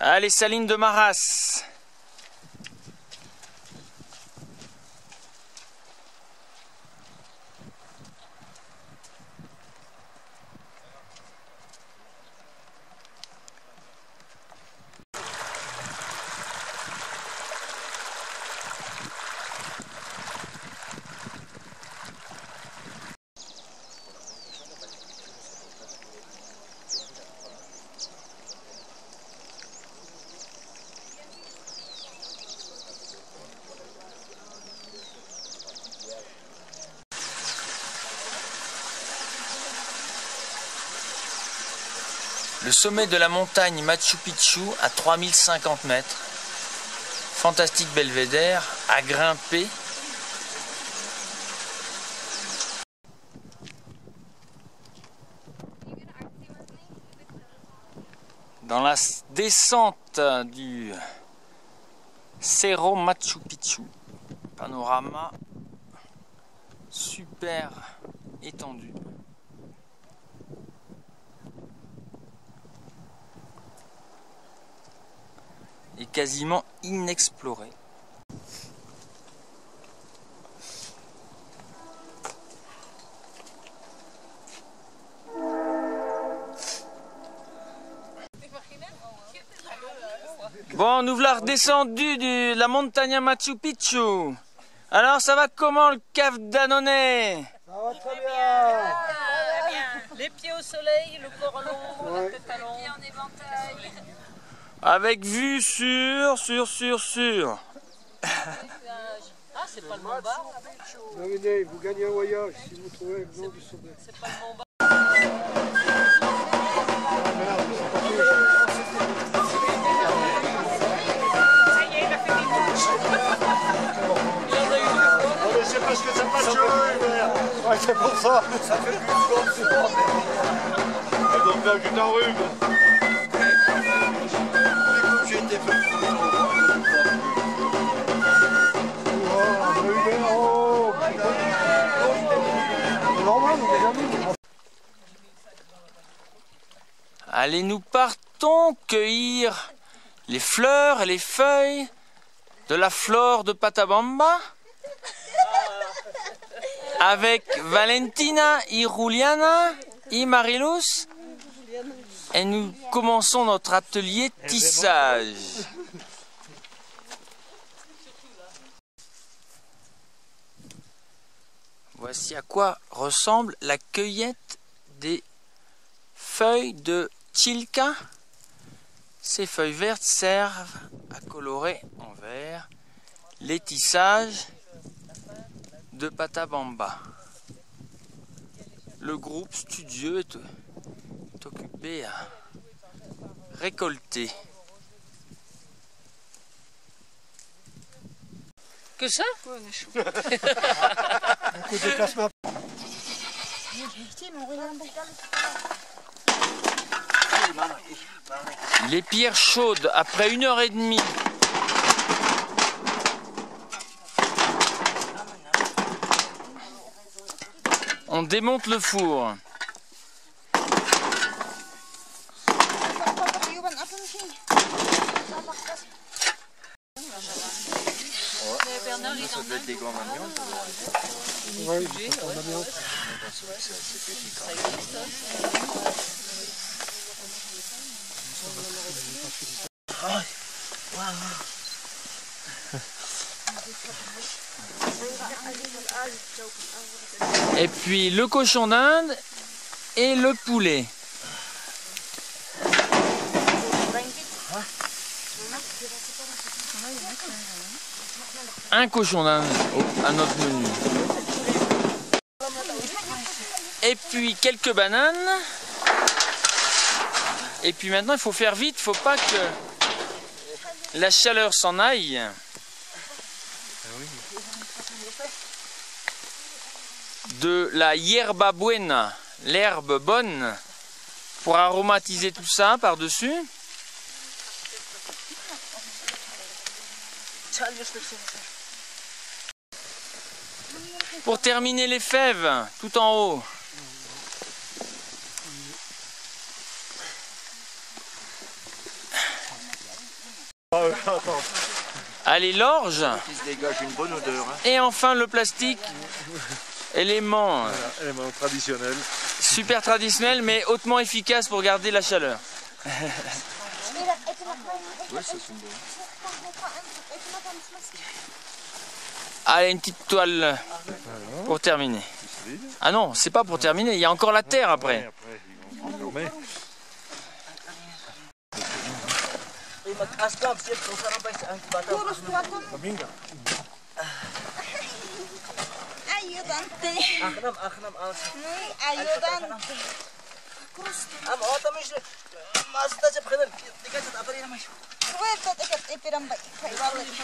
Allez, Salines de Marras. Le sommet de la montagne Machu Picchu à 3050 mètres. Fantastique belvédère à grimper. Dans la descente du Cerro Machu Picchu. Panorama super étendu. Et quasiment inexploré. Bon, nous voilà redescendus de la montagne Machu Picchu. Alors, ça va comment le cave Danone? Ça va très bien. Les pieds au soleil, le corps à l'ombre, la tête à l'ombre. Et en éventail. Avec vue sur. Ah, c'est pas le Mont Bas. Venez, vous gagnez un voyage si vous trouvez le nom du sommet. C'est pas le Mont Bas. C'est parce que ça passe sur le ouais, c'est pour ça. Ça fait plus de temps. Elle doit me faire juste un rhume. J'ai été fait. Allez, nous partons cueillir les fleurs et les feuilles de la flore de Patabamba avec Valentina et Juliana et Mariluz, et nous commençons notre atelier tissage. Voici à quoi ressemble la cueillette des feuilles de Chilca. Ces feuilles vertes servent à colorer en vert les tissages de Patabamba. Le groupe studieux est occupé à récolter. Que ça? Un coup de déplacement. Les pierres chaudes après 1h30. On démonte le four. Bernard, il en a. Oui, c'est en amiante. Et puis le cochon d'Inde et le poulet. Un cochon d'Inde à notre menu. Et puis quelques bananes. Et puis maintenant il faut faire vite, il ne faut pas que la chaleur s'en aille. De la hierba buena, l'herbe bonne, pour aromatiser tout ça par-dessus. Pour terminer les fèves, tout en haut. Allez, l'orge. Qui se dégage une bonne odeur. Hein. Et enfin le plastique. Élément Voilà, élément traditionnel. super traditionnel mais hautement efficace pour garder la chaleur. Oui, ça c'est bon. Allez, une petite toile pour terminer. Ah non, c'est pas pour terminer, il y a encore la terre après. Ayudante. Ayudante.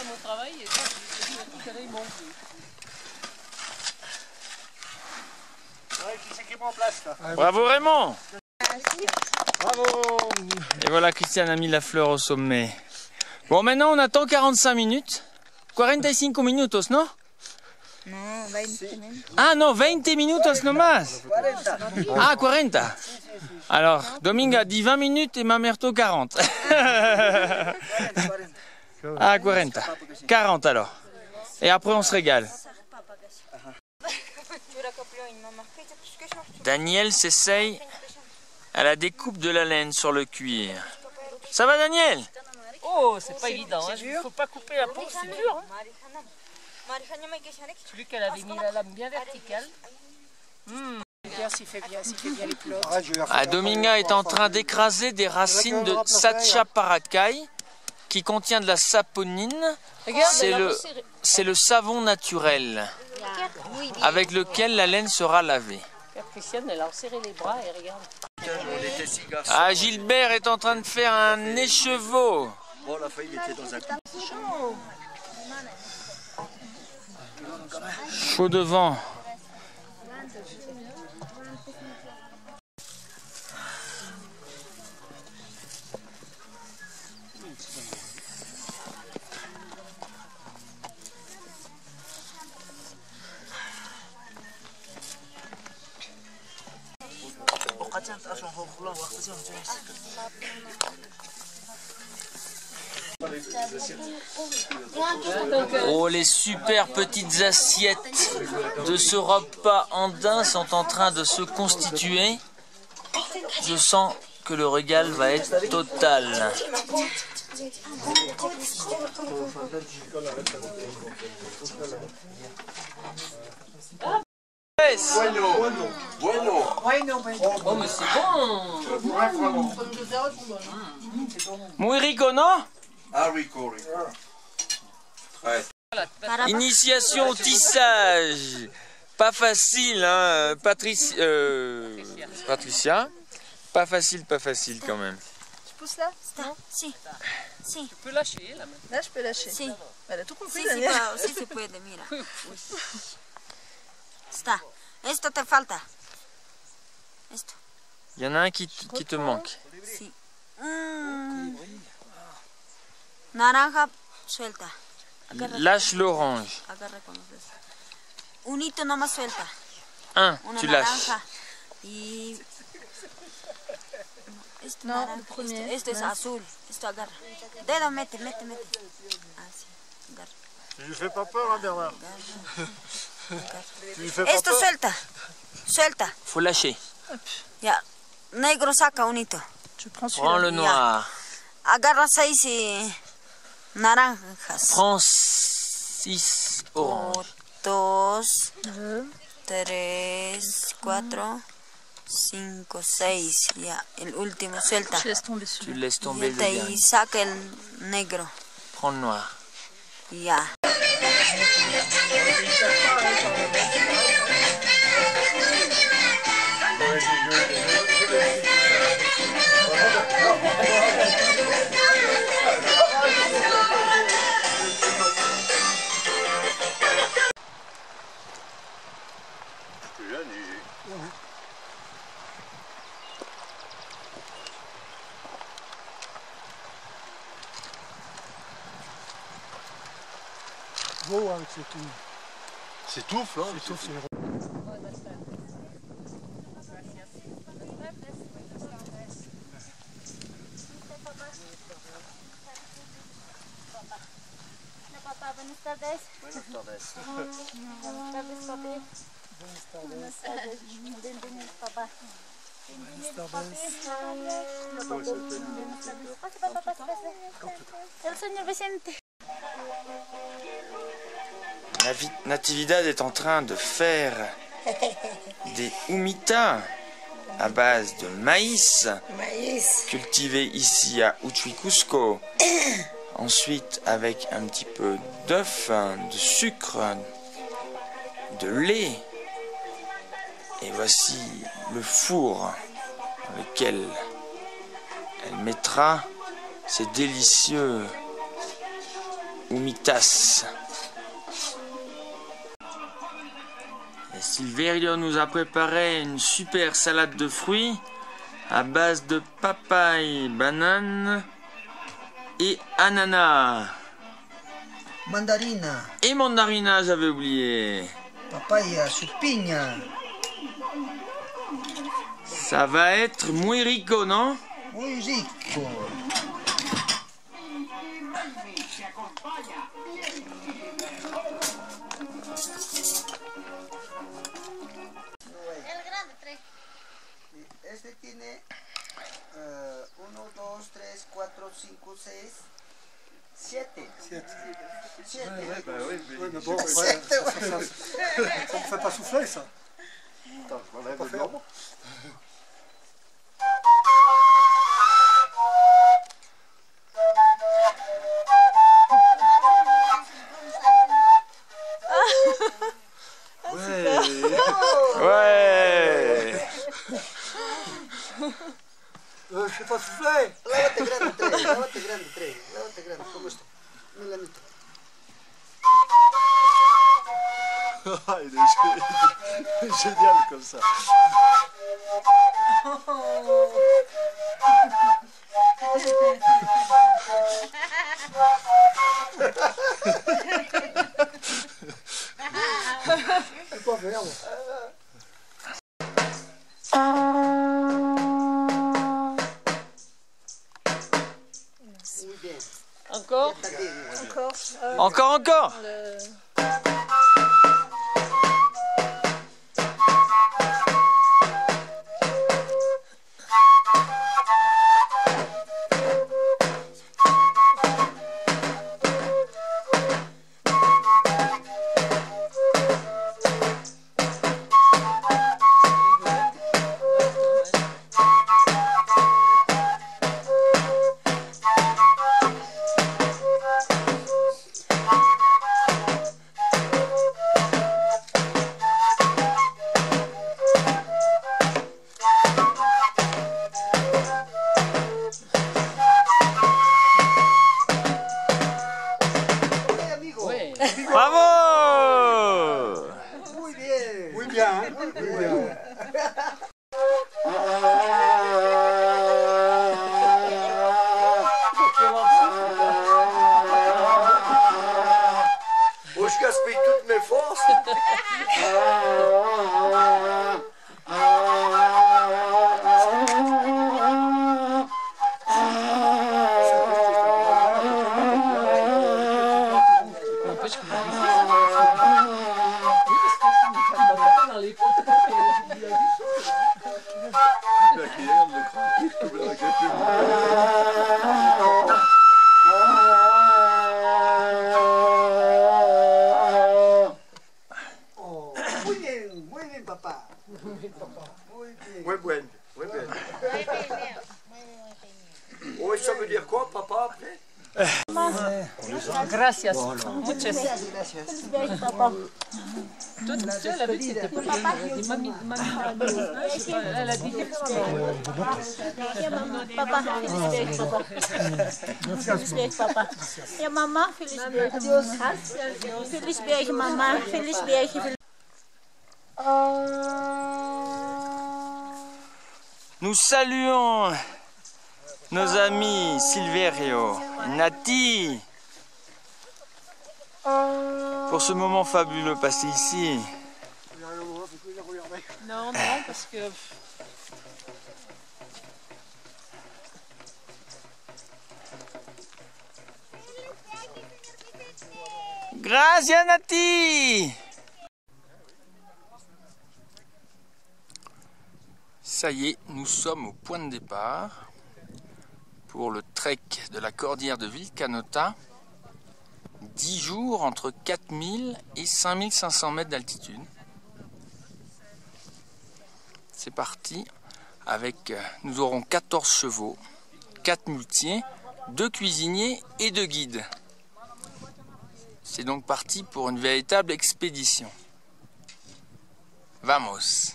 Mon travail et ça, c'est mon but. Qui c'est qui me remplace là? Bravo Raymond. Bravo. Et voilà, Christiane a mis la fleur au sommet. Bon, maintenant on attend 45 minutes. 45 minutos, non? No, 20 minutos. Ah non, 20 minutos nomás. Ah, 40. Alors, Dominga dit 20 minutes et Mamerto 40. Ah, 40. 40 alors. Et après on se régale. Daniel s'essaye à la découpe de la laine sur le cuir. Ça va Daniel? Oh, c'est pas évident, hein. Il faut pas couper la peau, c'est dur. Hein. Celui qu'elle avait mis la lame bien verticale. S'il fait bien les plots. Ah, Dominga est en train d'écraser des racines de Sachaparacay qui contient de la saponine. C'est le savon naturel avec lequel la laine sera lavée. Christiane, elle a serré les bras et regarde. Ah, Gilbert est en train de faire un écheveau. Oh, la feuille était dans un Chaud devant. Oh, les super petites assiettes de ce repas andin sont en train de se constituer. Je sens que le régal va être total. Oh, mais c'est bon. Muy rico, non? Ah, rico. Ouais. Initiation au tissage. Pas facile, hein, Patricia. Pas facile quand même. Tu pousses là? Si. Si. Tu peux lâcher là maintenant. Là, je peux lâcher. Si. Elle a tout compris, Sí, sí, Daniel. sí se puede, mira. Está. Esto te falta. Esto. Il y en a un qui te manque. Sí. Naranja suelta. Lâche l'orange. Agarra con los dedos. Un hito nomás suelta. Tu lâches. Naranja. Y... Esto No, naranja, el premier. esto es azul. Esto agarra. Dedo, mete. Así. Agarra. Tu lui fais pas peur, hein, Bernard? Tu lui fais pas Esto peur? suelta. Faut lâcher. Ya. Negro saca un hito. Je prends Prends celui-là. le noir. Agarra 6 naranjas. Prends 6 oranges. 2, 3, 4, 5, 6. Ya, el último suelta. Je laisse tomber Tu celui-là. laisses tomber le Suelta dernier. y saca el negro. Prends le noir. Ya. Beau avec ce tout. C'est tout, Flan. C'est tout, c'est Papá, buenas tardes. Buenas tardes. Buenas tardes, papi. Buenas tardes. Bienvenidos, papá. Bienvenidos, papi. Buenas tardes. Pase, papá, pase, pase. El señor Vicente. Natividad est en train de faire des humitas à base de maïs, cultivé ici à Huachuicusco. Ensuite avec un petit peu d'œuf, de sucre, de lait. Et voici le four dans lequel elle mettra ces délicieux humitas. Et Silverio nous a préparé une super salade de fruits à base de papaye, banane et ananas. Mandarina, Et mandarina, j'avais oublié. papaya, piña. Ça va être muy rico, non? Muy rico. El grande, tres. Este tiene 1, 2, 3, 4, 5, 6, 7. 7. Ouais, bah oui, mais Bon, ouais, ça me fait pas souffler, ça. Attends, je m'enlève le blanc. Ouais. Je sais pas souffler. Lávate grande, 3. Lávate grande, 3. Lávate grande, ¿cómo está? Milanito. Il est génial comme ça. C'est pas faire, moi. Muy bien. Encore? Está bien. Encore. Encore. Ok, amigo. Bravo. Muy bien. Muy bien, hein? Muy bien. Bon, je gaspille toutes mes forces. Oh, muy bien, papá. Muy bien. Muy bien, muy bien. Oh, ça veut dire quoi, papa, après? Gracias. Muchas. Gracias. Papá. Toi, tu as vu, c'était pour les mamie. Elle a dit Papá, feliz viaje, papá. Feliz viaje, papá. Y a mamá, feliz viaje. Adiós. Feliz viaje, mamá. Feliz viaje. Nous saluons nos amis Silverio, Nati, pour ce moment fabuleux passé ici. non, parce que... Grazie Nati. Ça y est, nous sommes au point de départ pour le trek de la cordillère de Vilcanota. 10 jours entre 4000 et 5500 mètres d'altitude. C'est parti. Nous aurons 14 chevaux, 4 muletiers, 2 cuisiniers et 2 guides. C'est donc parti pour une véritable expédition. Vamos!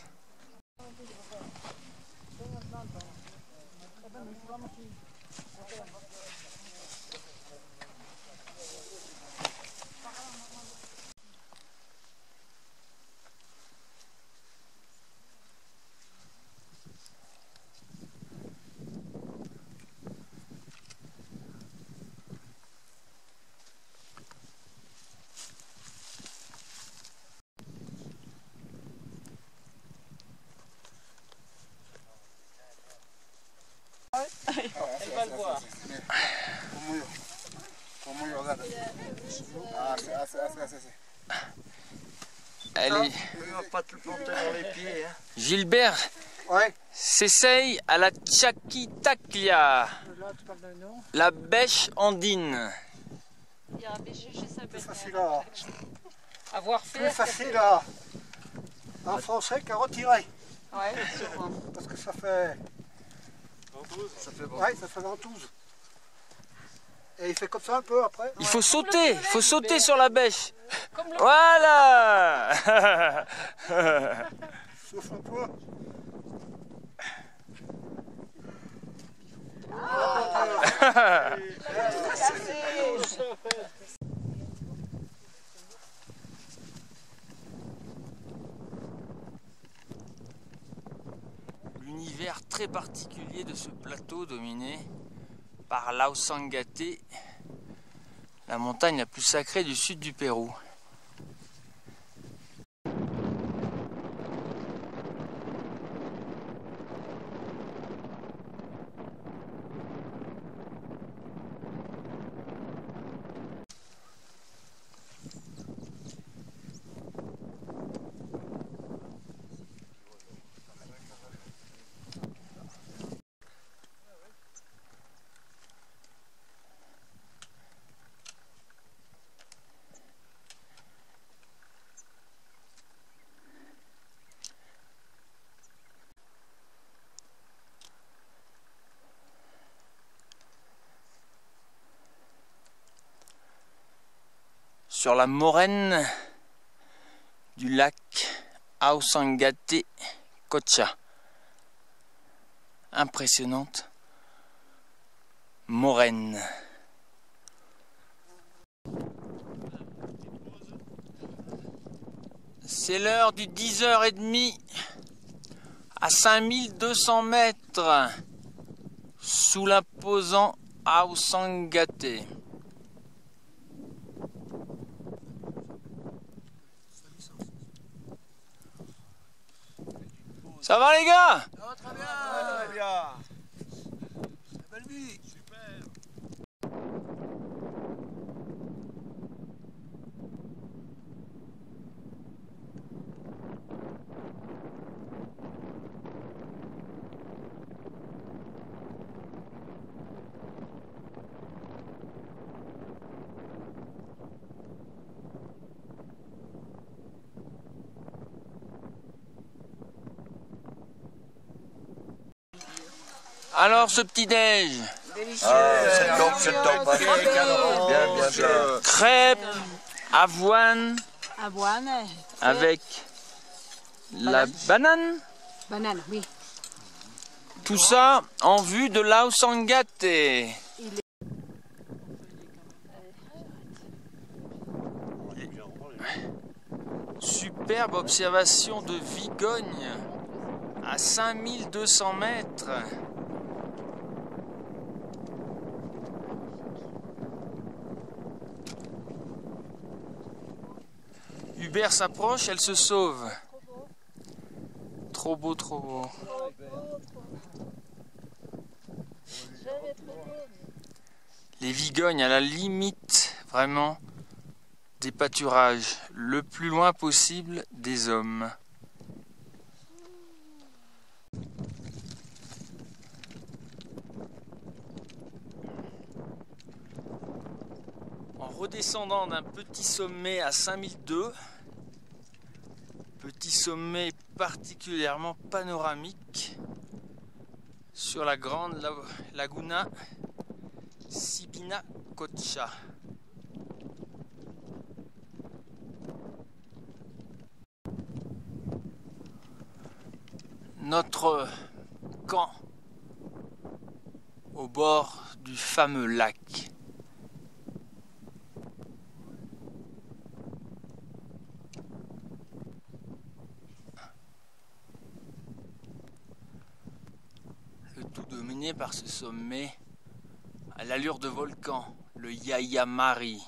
Elle va le voir. Allez. Il va pas te le planter dans les pieds. Hein. Gilbert Ouais. s'essaye à la Tchakitaclia, Là, tu parles d'un nom. la bêche andine. Il y a un bêcher chez sa Plus belle-mère. facile à, Avoir plus fait. facile à, en français qu'à retirer. Ouais, sûrement. Parce que ça fait. Ça fait bon. Ouais, ça fait ventouse. Et il fait comme ça un peu après. Il faut sauter sur la bêche. Voilà. Souffle un peu. L'univers très particulier de ce plateau dominé par l'Ausangate, la montagne la plus sacrée du sud du Pérou. Sur la moraine du lac Ausangate Cocha. Impressionnante moraine. C'est l'heure du 10h30 à 5200 mètres sous l'imposant Ausangate. Ça va les gars? Ça va très bien. Très bien. Belle vie. Super. Alors ce petit-déj, C'est top, c'est top. Bien, bien, bien. crêpes, avoine Avoine. avec la banane, Banane, oui. tout ça en vue de l'Ausangate. Superbe observation de Vigogne à 5200 mètres. Hubert s'approche, elle se sauve. Trop beau, trop beau. Les Vigognes à la limite, vraiment, des pâturages le plus loin possible des hommes. En redescendant d'un petit sommet à 5002, petit sommet particulièrement panoramique sur la grande laguna Sibina Kocha. Notre camp au bord du fameux lac. Le tout dominé par ce sommet à l'allure de volcan, le Yayamari.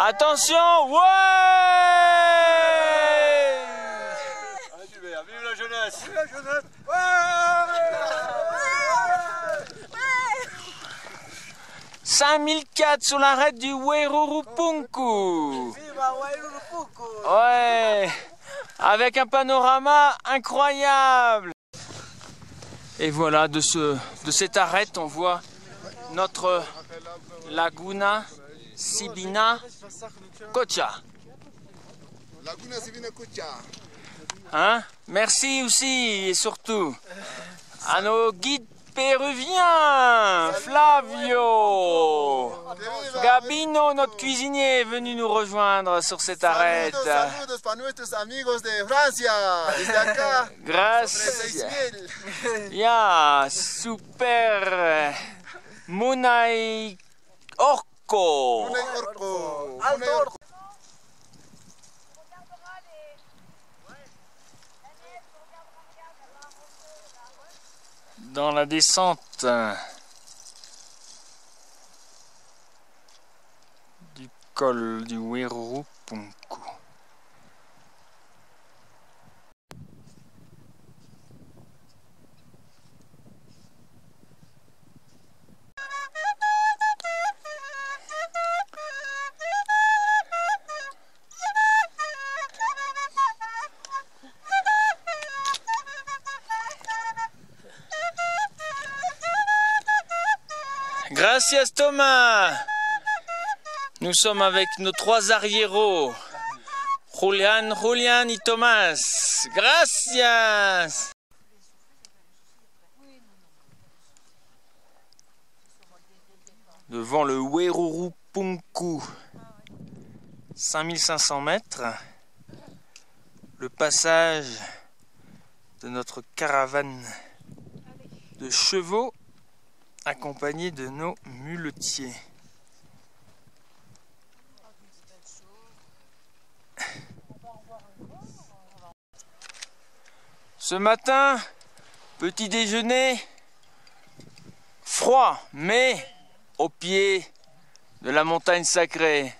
Attention, ouais! Vive la jeunesse! Vive la jeunesse! 5004 sur l'arête du Werurupunku. Ouais, avec un panorama incroyable. Et voilà, de cette arête, on voit notre laguna Sibina Kocha. Laguna Sibina Kocha. Hein? Merci aussi et surtout à nos guides péruviens, Flavio, Gabino, notre cuisinier, est venu nous rejoindre sur cette arête. Saludos para nuestros amigos de Francia. Desde acá. Gracias. Ya, super. Munay Orco. Dans la descente du col du Werurupunku. Gracias Thomas. Nous sommes avec nos trois arriéros, Julian et Thomas. Gracias. Devant le Werurupunku, 5500 mètres, le passage de notre caravane de chevaux accompagné de nos muletiers. Ce matin, petit déjeuner froid, mais au pied de la montagne sacrée.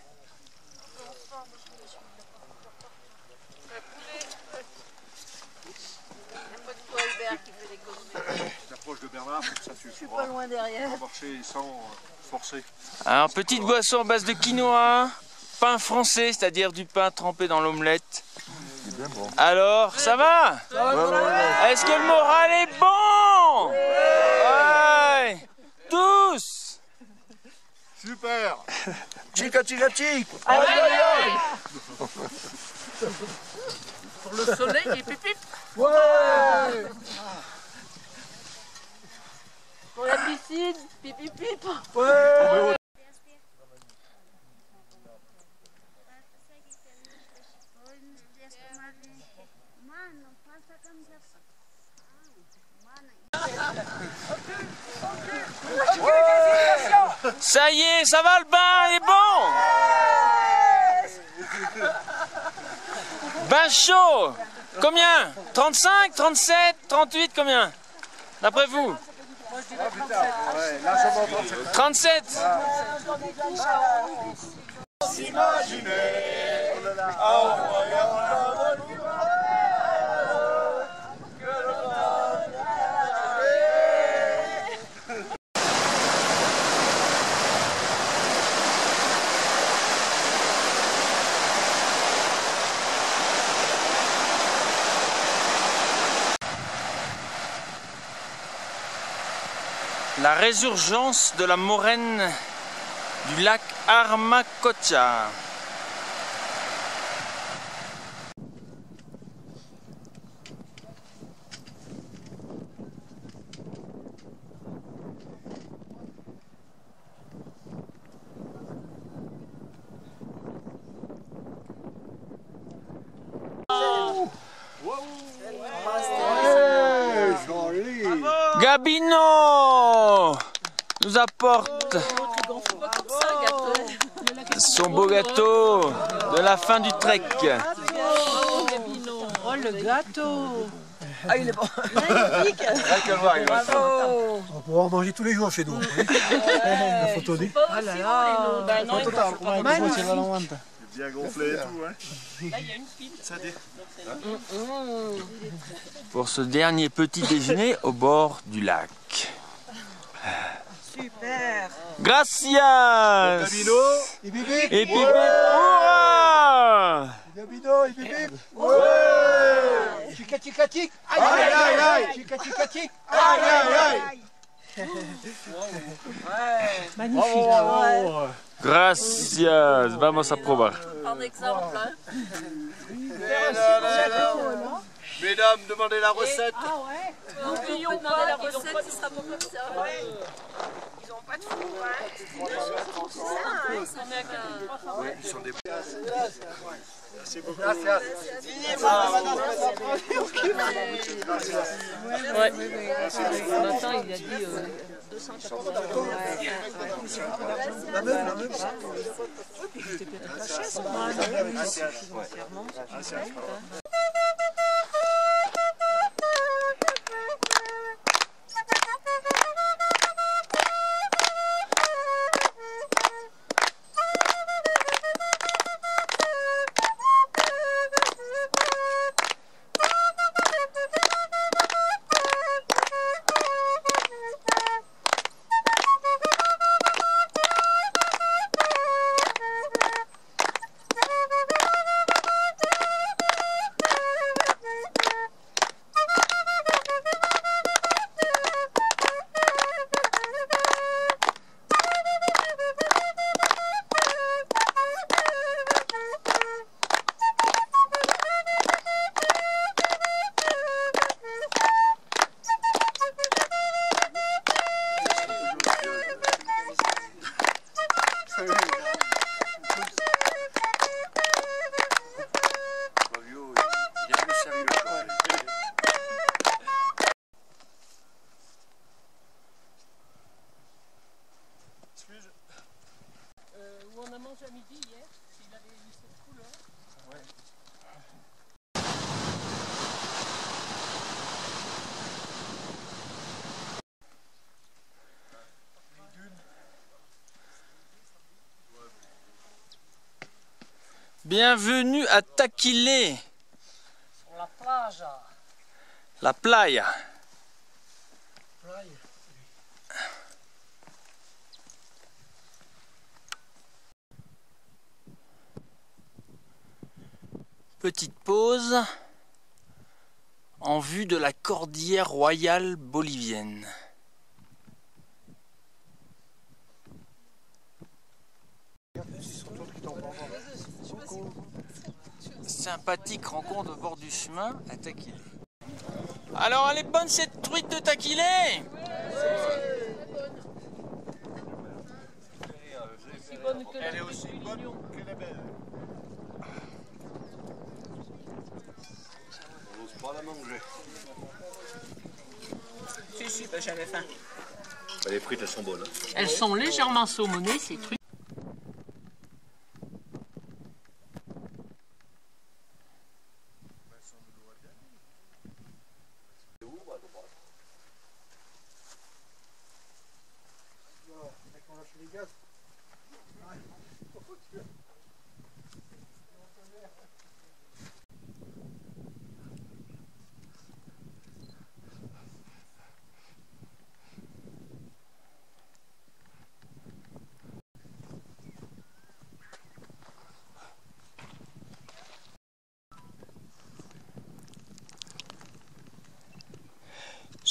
De Bernard, ça suffit. Je suis pas loin derrière. Marcher sans forcer. Alors, petite boisson à base de quinoa, pain français, c'est-à-dire du pain trempé dans l'omelette. Bon. Alors, ça va? Est-ce que le moral est bon? Ouais. Tous. Super. Chica, chica, chica. Pour le soleil et pipip. Ouais. Pour la piscine, pipip. Ouais. Ça y est, ça va, le bain est bon? Bain chaud. Combien? 35, 37, 38, combien? D'après vous? 37. La résurgence de la moraine du lac Armacocha. Gabino nous apporte son beau gâteau de la fin du trek. Oh, le gâteau! Ah, il est bon. Magnifique! On va pouvoir en manger tous les jours chez nous. La photo dit. Ah là là! Magnifique. Bien gonflé et tout, hein. Là, il y a une pile. Pour ce dernier petit déjeuner au bord du lac. Super. Gracias! Gabino. Et bébé. Et pipi! Hurrah! Gabino, et bébé. Ouais. Chica chica chic. Aïe aïe aïe aïe. Chica chica chic. Aïe aïe aïe. Magnifique! Bravo. Gracias! Vamos a probar. En exemple, hein. Mesdames, demandez la recette. Ah ouais? On peut demander la recette, ce sera pas comme ça. Ils n'ont pas de four, hein. Ils sont des... Merci beaucoup. Gracias. Ouais. Vincent, il a dit 280 €. La même. Où on a mangé à midi hier, il avait eu cette couleur. Bienvenue à Taquilé, Sur la plage. la playa. Petite pause en vue de la cordillère royale bolivienne. Sympathique rencontre au bord du chemin à Taquilé. Alors elle est bonne cette truite de Taquilé? Aussi bonne que Elle est la aussi bonne qu'elle est belle. On n'ose pas la manger. Si, ben, j'avais faim. Les frites, elles sont bonnes. Hein. Elles sont légèrement saumonées, ces trucs.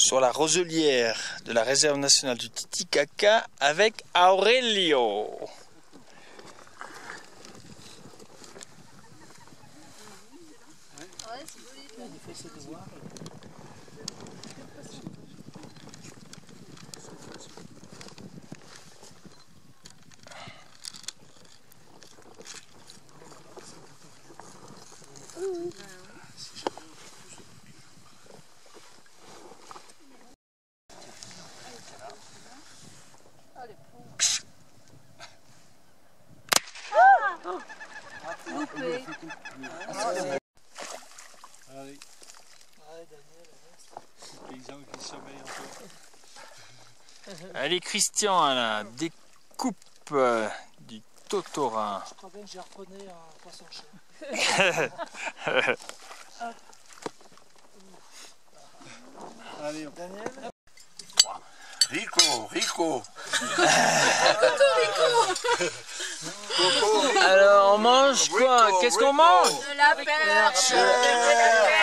sur la roselière de la réserve nationale du Titicaca avec Aurelio. Allez Christian à la découpe du totorin. Je crois bien que j'ai reprenais un poisson chaud. Allez, Daniel. Rico, Rico. Alors on mange quoi? Qu'est-ce qu'on mange? De la perche.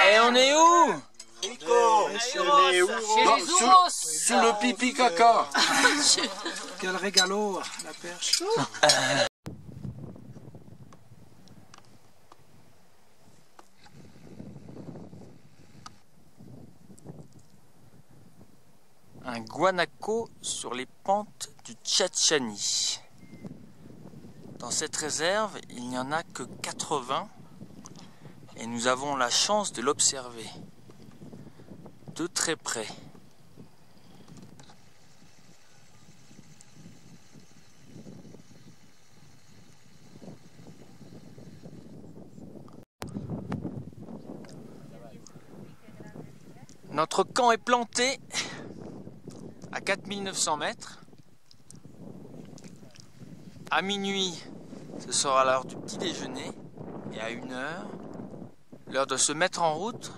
Et on est où? Rico, Sous le pipi caca. Quel régalo, la perche. Un guanaco sur les pentes du Tchatchani. Dans cette réserve, il n'y en a que 80 et nous avons la chance de l'observer de très près. Notre camp est planté à 4900 mètres. À minuit, ce sera l'heure du petit déjeuner et à 1h, l'heure de se mettre en route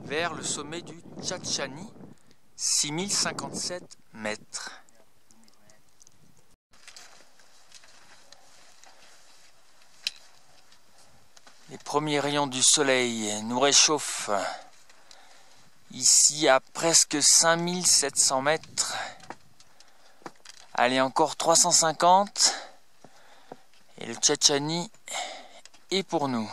vers le sommet du Tchatchani, 6057 mètres. Les premiers rayons du soleil nous réchauffent. Ici à presque 5700 mètres. Allez, encore 350. Et le Tchatchani est pour nous.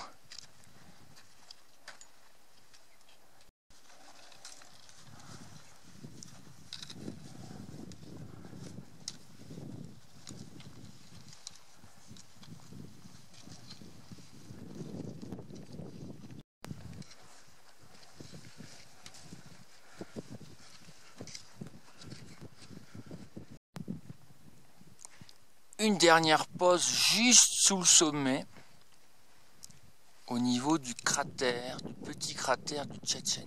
Une dernière pause juste sous le sommet, au niveau du cratère, du petit cratère du Tchatchani.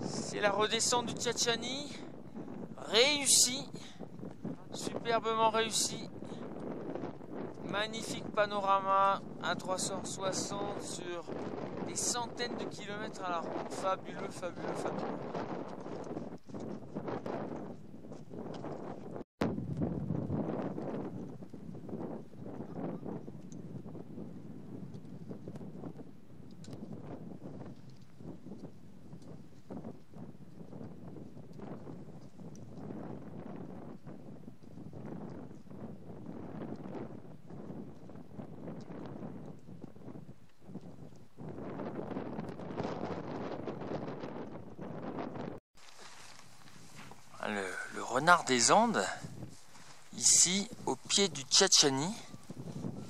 C'est la redescente du Tchatchani, réussie, superbement réussie. Magnifique panorama à 360 sur des centaines de kilomètres à la ronde. Fabuleux, fabuleux, fabuleux. Le renard des Andes, ici au pied du Tchatchani,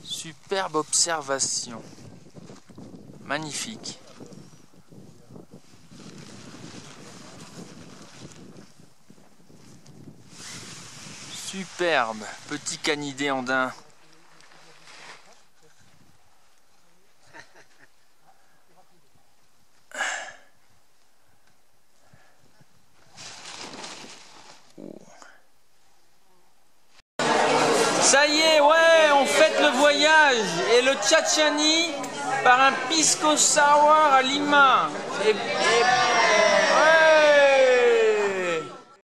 superbe observation, magnifique. Superbe petit canidé andin. Ça y est, ouais, on fête le voyage et le Tchatchani par un pisco sour à Lima. Et